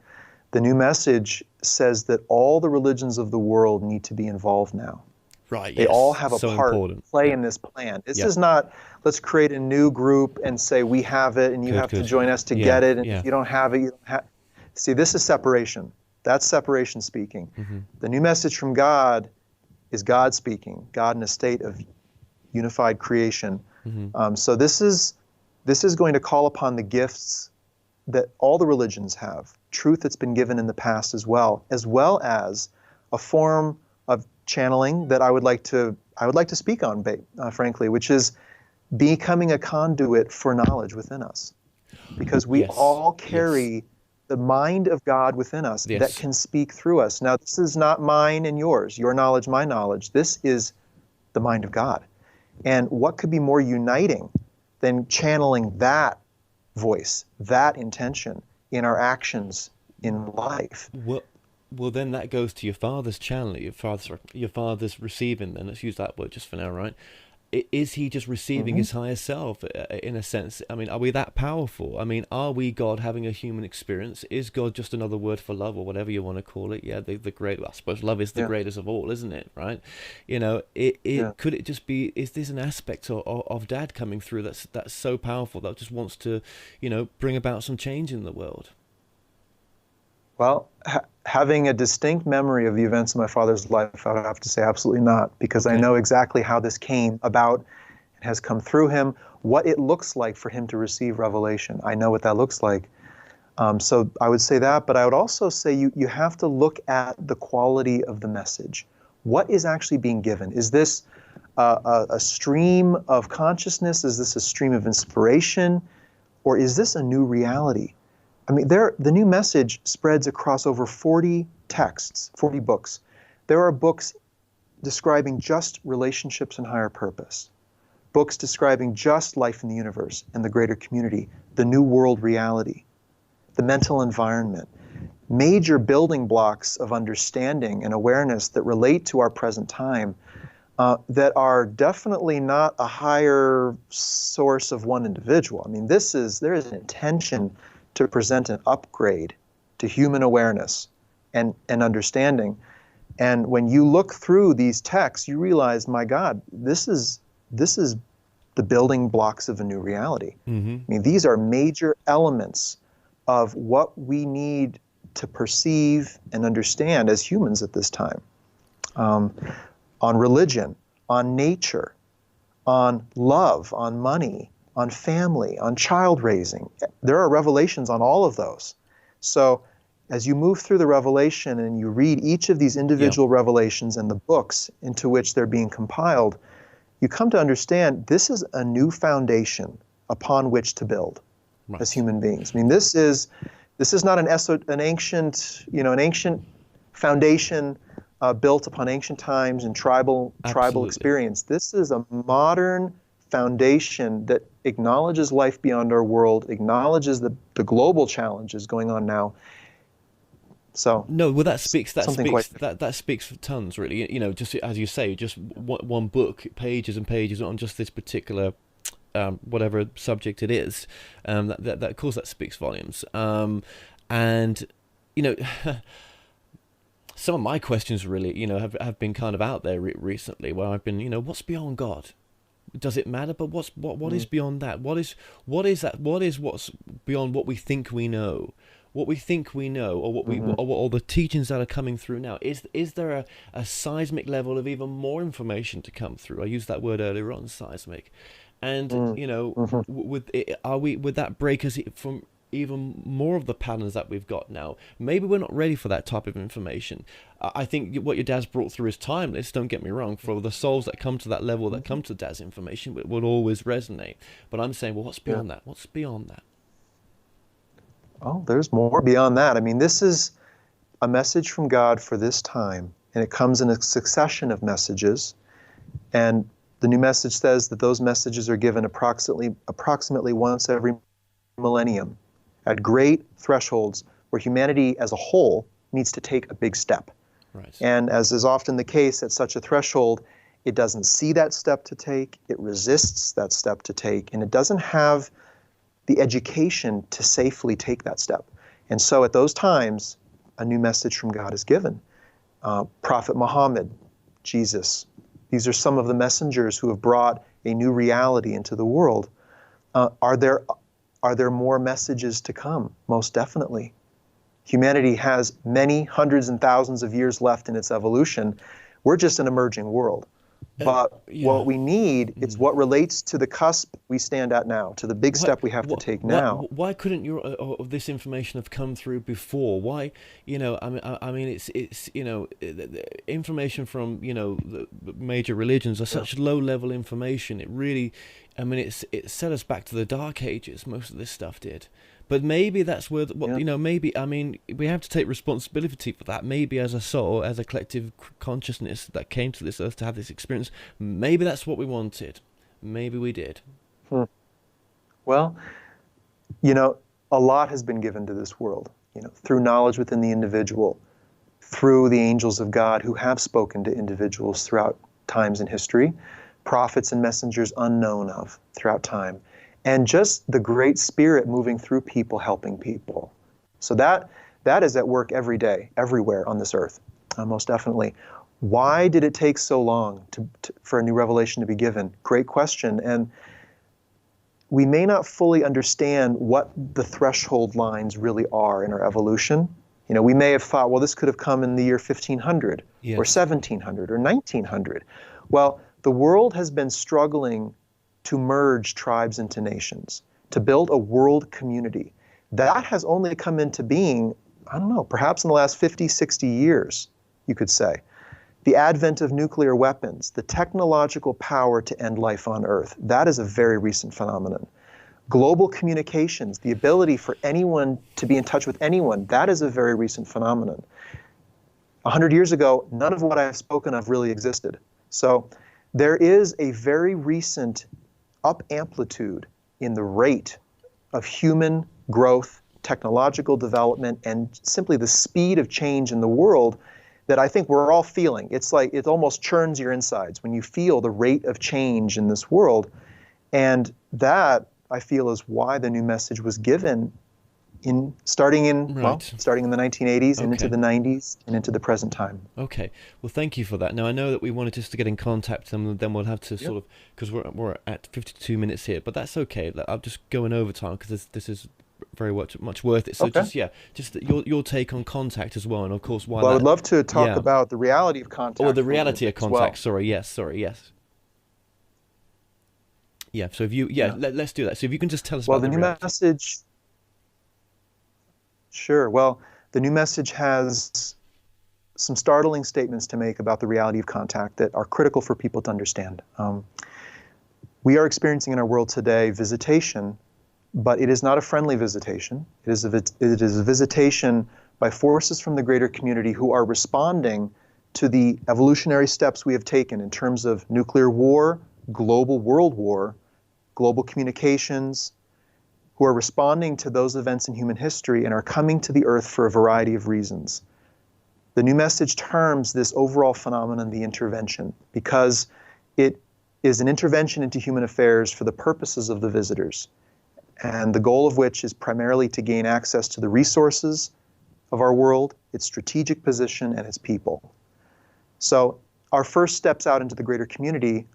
the new message says that all the religions of the world need to be involved now. Right. They all have a part to play in this plan. This is not, let's create a new group and say we have it and you have to join us to get it. And if you don't have it, you don't have. See, this is separation. That's separation speaking. The new message from God is God speaking, God in a state of unified creation. So this is going to call upon the gifts that all the religions have, truth that's been given in the past as well as a form of channeling that I would like to speak on, frankly, which is becoming a conduit for knowledge within us, because we all carry the mind of God within us that can speak through us. Now, this is not mine and yours, your knowledge, my knowledge. This is the mind of God. And what could be more uniting than channeling that voice, that intention in our actions in life? Well, then that goes to your father's channel, your father's receiving. Then let's use that word just for now, right? Is he just receiving Hmm. his higher self in a sense? I mean, are we that powerful? I mean, are we God having a human experience? Is God just another word for love or whatever you want to call it? Yeah, the great. I suppose love is the Yeah, greatest of all, isn't it? Right? yeah. Could it just be? Is this an aspect of Dad coming through that's so powerful that just wants to, bring about some change in the world? Well, having a distinct memory of the events of my father's life, I would have to say absolutely not, because I Okay. know exactly how this came about and has come through him, what it looks like for him to receive revelation. I know what that looks like. So I would say that, but I would also say you have to look at the quality of the message. What is actually being given? Is this a stream of consciousness? Is this a stream of inspiration? Or is this a new reality? I mean, the new message spreads across over 40 texts, 40 books. There are books describing just relationships and higher purpose, books describing just life in the universe and the greater community, the new world reality, the mental environment, major building blocks of understanding and awareness that relate to our present time, that are definitely not a higher source of one individual. I mean, there is an intention to present an upgrade to human awareness and understanding. And when you look through these texts, you realize, my God, this is the building blocks of a new reality. Mm-hmm. I mean, these are major elements of what we need to perceive and understand as humans at this time. On religion, on nature, on love, on money, on family, on child raising. There are revelations on all of those. So as you move through the revelation and you read each of these Yeah. individual revelations and the books into which they're being compiled, you come to understand this is a new foundation upon which to build as Right. human beings. I mean, this is not an ancient foundation built upon ancient times and tribal Absolutely. experience. This is a modern foundation that acknowledges life beyond our world, acknowledges the global challenges going on now. So No, well, something quite different. that speaks for tons, really. Just as you say, just one book, pages and pages on just this particular whatever subject it is. That of course that speaks volumes. And you know, some of my questions really, have been kind of out there recently, where I've been, what's beyond God? Does it matter? But what is Mm, beyond that? What's beyond what we think we know? What we think we know, or mhm, or the teachings that are coming through now? Is there a seismic level of even more information to come through? I used that word earlier on, seismic, and mm, mhm. would that break us from even more of the patterns that we've got now? Maybe we're not ready for that type of information. I think what your dad's brought through is timeless. Don't get me wrong. For the souls that come to that level, that come to dad's information, it will always resonate. But I'm saying, well, what's Yeah. beyond that? What's beyond that? Oh, there's more beyond that. I mean, this is a message from God for this time, and it comes in a succession of messages. And the new message says that those messages are given approximately once every millennium at great thresholds where humanity as a whole needs to take a big step. Right. And as is often the case at such a threshold, it doesn't see that step to take, it resists that step to take, and it doesn't have the education to safely take that step. And so at those times, a new message from God is given. Prophet Muhammad, Jesus, these are some of the messengers who have brought a new reality into the world. Are there more messages to come? Most definitely. Humanity has many hundreds and thousands of years left in its evolution. We're just an emerging world. But Yeah. what we need is what relates to the cusp we stand at now, to the big Why, step we have to take now. why couldn't your this information have come through before? Why, I mean, it's the information from the major religions are Yeah, such low level information. It really, I mean, it set us back to the dark ages. Most of this stuff did. But maybe that's where yeah. maybe, I mean, we have to take responsibility for that. Maybe as a soul, as a collective consciousness that came to this earth to have this experience, maybe that's what we wanted. Maybe we did. Hmm. Well, you know, a lot has been given to this world, through knowledge within the individual, through the angels of God who have spoken to individuals throughout times in history, prophets and messengers unknown of throughout time, and just the great spirit moving through people, helping people. So that is at work every day, everywhere on this earth, most definitely. Why did it take so long for a new revelation to be given? Great question. And we may not fully understand what the threshold lines really are in our evolution. We may have thought, well, this could have come in the year 1500 Yes. or 1700 or 1900. Well, the world has been struggling to merge tribes into nations, to build a world community. That has only come into being, I don't know, perhaps in the last 50, 60 years, you could say. The advent of nuclear weapons, the technological power to end life on Earth, that is a very recent phenomenon. Global communications, the ability for anyone to be in touch with anyone, that is a very recent phenomenon. 100 years ago, none of what I've spoken of really existed. So there is a very recent up amplitude in the rate of human growth, technological development, and simply the speed of change in the world that I think we're all feeling. It's like it almost churns your insides when you feel the rate of change in this world. And that, I feel, is why the new message was given starting in the 1980s and into the 90s and into the present time. Okay. Well, thank you for that. Now, I know that we wanted just to get in contact, and then we'll have to sort of, because we're at 52 minutes here, but that's okay. I'll just go in overtime because this is very much worth it. So just your take on contact as well, and of course why. Well, I would love to talk about the reality of contact. Oh, the reality of contact. Sorry. Yes. Yeah. So if you let's do that. So if you can just tell us about the new message. Sure. Well, the new message has some startling statements to make about the reality of contact that are critical for people to understand. We are experiencing in our world today visitation, but it is not a friendly visitation. It is a visitation by forces from the greater community who are responding to the evolutionary steps we have taken in terms of nuclear war, global world war, global communications, who are responding to those events in human history and are coming to the earth for a variety of reasons. The new message terms this overall phenomenon the intervention, because it is an intervention into human affairs for the purposes of the visitors, and the goal of which is primarily to gain access to the resources of our world, its strategic position, and its people. So our first steps out into the greater community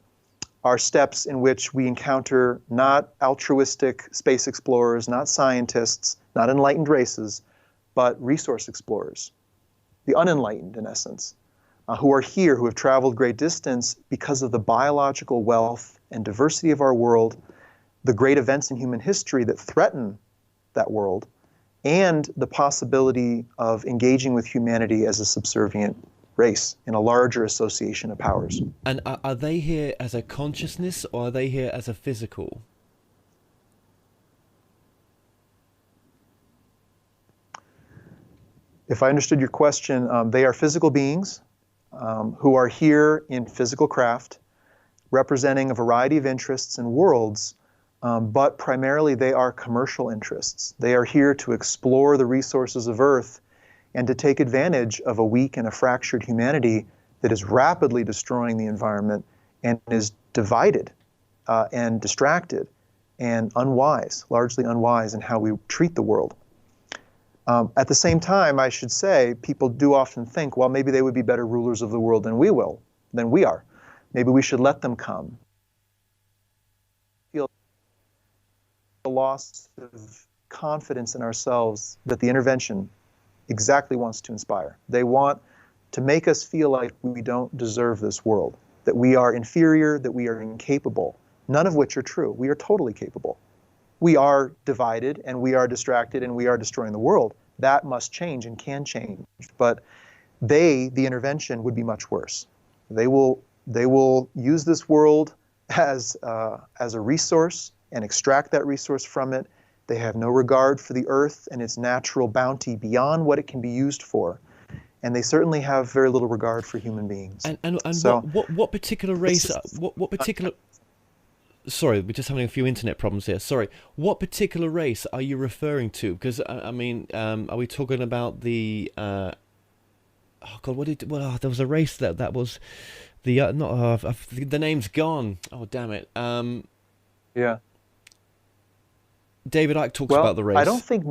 are steps in which we encounter not altruistic space explorers, not scientists, not enlightened races, but resource explorers, the unenlightened in essence, who are here, who have traveled great distance because of the biological wealth and diversity of our world, the great events in human history that threaten that world, and the possibility of engaging with humanity as a subservient race in a larger association of powers. And are they here as a consciousness, or are they here as a physical? If I understood your question, they are physical beings who are here in physical craft, representing a variety of interests and worlds, but primarily they are commercial interests. They are here to explore the resources of Earth and to take advantage of a weak and a fractured humanity that is rapidly destroying the environment and is divided and distracted and unwise, largely unwise in how we treat the world. At the same time, I should say, people do often think, well, maybe they would be better rulers of the world than we are. Maybe we should let them come. Feel a loss of confidence in ourselves that the intervention exactly wants to inspire. They want to make us feel like we don't deserve this world, that we are inferior, that we are incapable, none of which are true. We are totally capable. We are divided and we are distracted and we are destroying the world. That must change and can change. But the intervention, would be much worse. They will use this world as a resource and extract that resource from it. They have no regard for the earth and its natural bounty beyond what it can be used for. And they certainly have very little regard for human beings. And so, what particular race, what particular... Sorry, we're just having a few internet problems here. Sorry. What particular race are you referring to? Because, I mean, are we talking about the oh God, there was a race that was the not the name's gone. Oh damn it. Yeah. David Icke talks about Well, the I don't race. think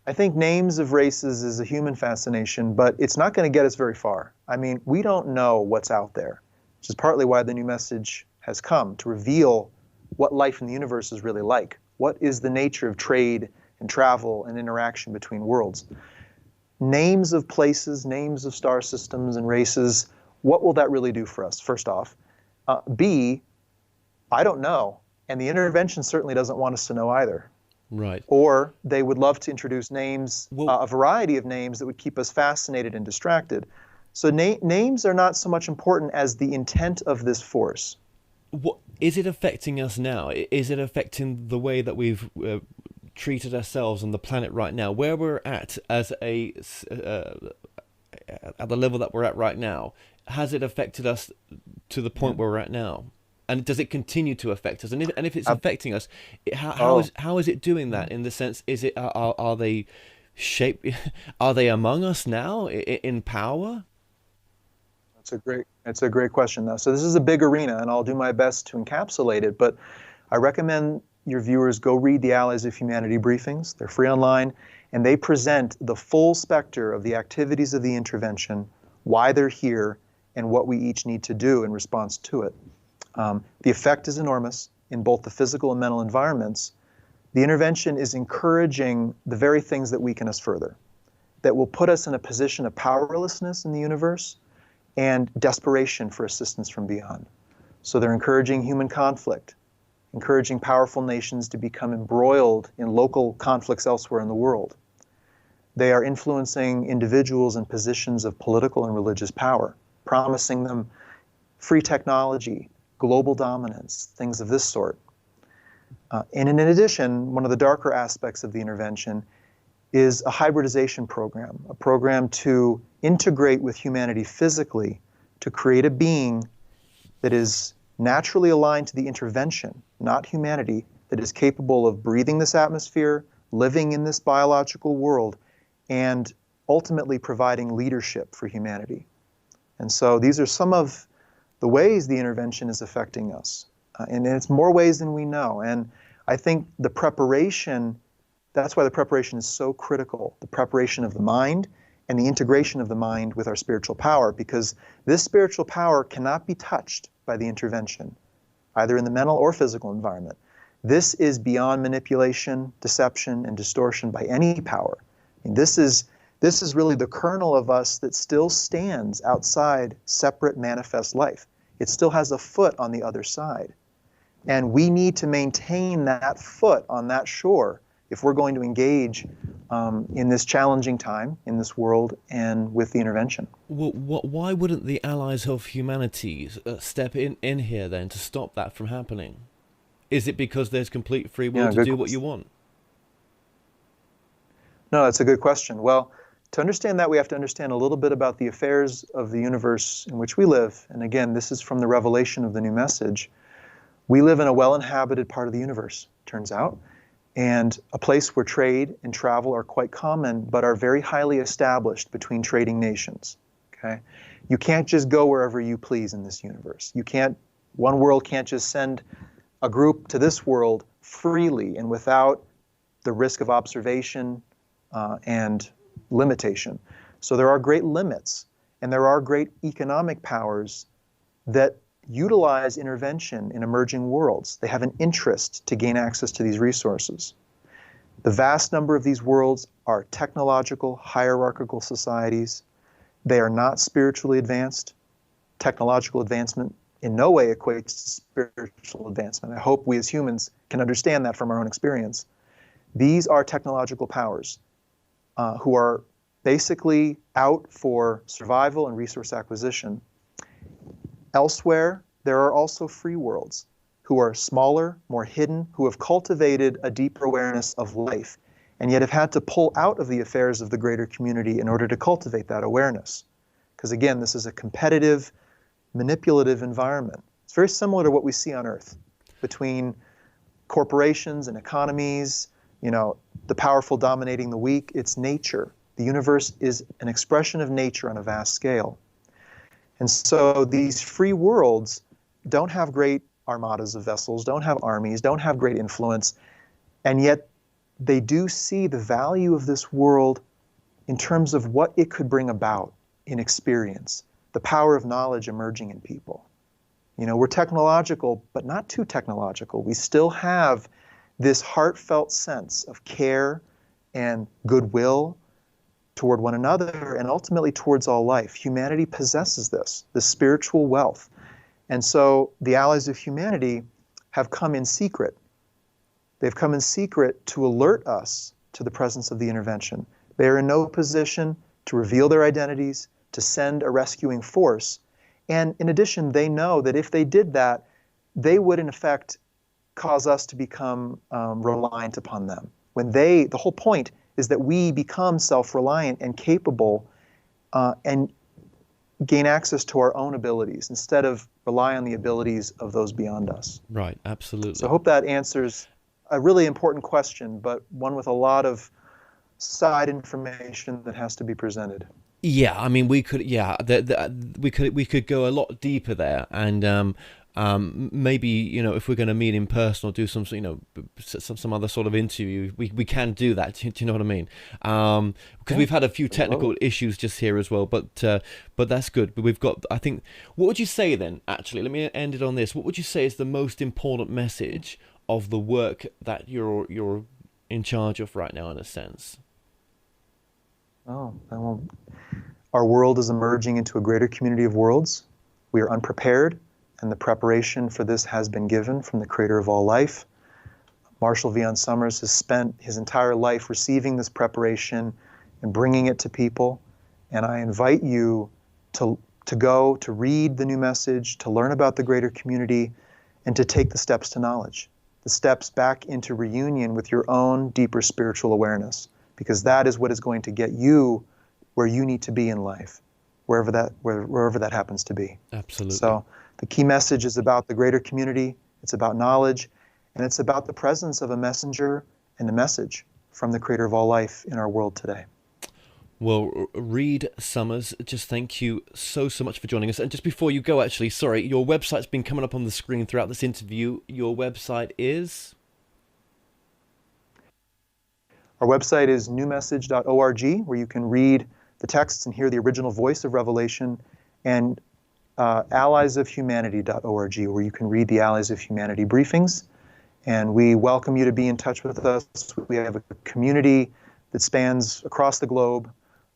I think names of races is a human fascination, but it's not going to get us very far. I mean, we don't know what's out there, which is partly why the new message has come to reveal what life in the universe is really like. What is the nature of trade and travel and interaction between worlds? Names of places, names of star systems and races, what will that really do for us, first off? B, I don't know. And the intervention certainly doesn't want us to know either. Right. Or they would love to introduce names, Well, a variety of names that would keep us fascinated and distracted. So names are not so much important as the intent of this force. what is it affecting us now? Is it affecting the way that we've treated ourselves on the planet right now, where we're at as at the level that we're at right now? Has it affected us to the point where we're at now? And does it continue to affect us? And if it's affecting us, Oh, how is it doing that? In the sense, is it are they shape are they among us now in power? that's a great question though. So this is a big arena, and I'll do my best to encapsulate it. But I recommend your viewers go read the Allies of Humanity briefings. They're free online, and they present the full specter of the activities of the intervention, why they're here, and what we each need to do in response to it. The effect is enormous in both the physical and mental environments. The intervention is encouraging the very things that weaken us further, that will put us in a position of powerlessness in the universe and desperation for assistance from beyond. So they're encouraging human conflict, encouraging powerful nations to become embroiled in local conflicts elsewhere in the world. They are influencing individuals in positions of political and religious power, promising them free technology, global dominance, things of this sort. And in addition, one of the darker aspects of the intervention is a hybridization program, a program to integrate with humanity physically to create a being that is naturally aligned to the intervention, not humanity, that is capable of breathing this atmosphere, living in this biological world, and ultimately providing leadership for humanity. And so these are some of the ways the intervention is affecting us. And it's more ways than we know. And I think the preparation, that's why the preparation is so critical, the preparation of the mind and the integration of the mind with our spiritual power, because this spiritual power cannot be touched by the intervention, either in the mental or physical environment. This is beyond manipulation, deception, and distortion by any power. I mean, this is really the kernel of us that still stands outside separate manifest life. It still has a foot on the other side. And we need to maintain that foot on that shore if we're going to engage in this challenging time, in this world, and with the intervention. Well, why wouldn't the Allies of Humanity step in here then to stop that from happening? Is it because there's complete free will to do what you want? No, that's a good question. Well, to understand that, we have to understand a little bit about the affairs of the universe in which we live. And again, this is from the revelation of the new message. We live in a well-inhabited part of the universe, turns out, and a place where trade and travel are quite common, but are very highly established between trading nations. Okay? You can't just go wherever you please in this universe. One world can't just send a group to this world freely and without the risk of observation and limitation. So there are great limits, and there are great economic powers that utilize intervention in emerging worlds. They have an interest to gain access to these resources. The vast number of these worlds are technological, hierarchical societies. They are not spiritually advanced. Technological advancement in no way equates to spiritual advancement. I hope we as humans can understand that from our own experience. These are technological powers who are basically out for survival and resource acquisition. Elsewhere, there are also free worlds who are smaller, more hidden, who have cultivated a deeper awareness of life, and yet have had to pull out of the affairs of the greater community in order to cultivate that awareness. Because again, this is a competitive, manipulative environment. It's very similar to what we see on Earth between corporations and economies, the powerful dominating the weak. It's nature. The universe is an expression of nature on a vast scale. And so these free worlds don't have great armadas of vessels, don't have armies, don't have great influence, and yet they do see the value of this world in terms of what it could bring about in experience, the power of knowledge emerging in people. You know, we're technological, but not too technological. We still have this heartfelt sense of care and goodwill toward one another and ultimately towards all life. Humanity possesses this spiritual wealth. And so the allies of humanity have come in secret. They've come in secret to alert us to the presence of the intervention. They are in no position to reveal their identities, to send a rescuing force. And in addition, they know that if they did that, they would in effect cause us to become reliant upon them. The whole point is that we become self-reliant and capable and gain access to our own abilities instead of rely on the abilities of those beyond us. Right, absolutely. So I hope that answers a really important question, but one with a lot of side information that has to be presented. Yeah, I mean, we could go a lot deeper there, and maybe, you know, if we're going to meet in person or do some, you know, some other sort of interview, we can do that. Do you know what I mean? Because we've had a few technical issues just here as well, but that's good. But we've got, I think, what would you say then? Actually, let me end it on this. What would you say is the most important message of the work that you're in charge of right now, in a sense? Our world is emerging into a greater community of worlds. We are unprepared, and the preparation for this has been given from the creator of all life. Marshall Vian Summers has spent his entire life receiving this preparation and bringing it to people. And I invite you to go, to read the new message, to learn about the greater community, and to take the steps to knowledge, the steps back into reunion with your own deeper spiritual awareness, because that is what is going to get you where you need to be in life, wherever that happens to be. Absolutely. So the key message is about the greater community, it's about knowledge, and it's about the presence of a messenger and a message from the creator of all life in our world today. Well, Reed Summers, just thank you so much for joining us. And just before you go, actually, sorry, your website's been coming up on the screen throughout this interview. Your website is? Our website is newmessage.org, where you can read the texts and hear the original voice of Revelation, and alliesofhumanity.org, where you can read the Allies of Humanity briefings. And we welcome you to be in touch with us. We have a community that spans across the globe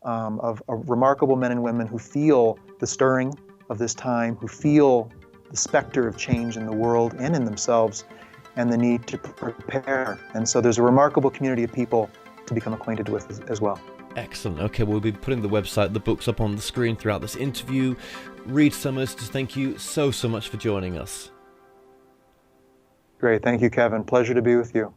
of remarkable men and women who feel the stirring of this time, who feel the specter of change in the world and in themselves, and the need to prepare. And so there's a remarkable community of people to become acquainted with as well. Excellent. Okay, we'll be putting the website, the books up on the screen throughout this interview. Reed Summers, just thank you so much for joining us. Great. Thank you, Kevin. Pleasure to be with you.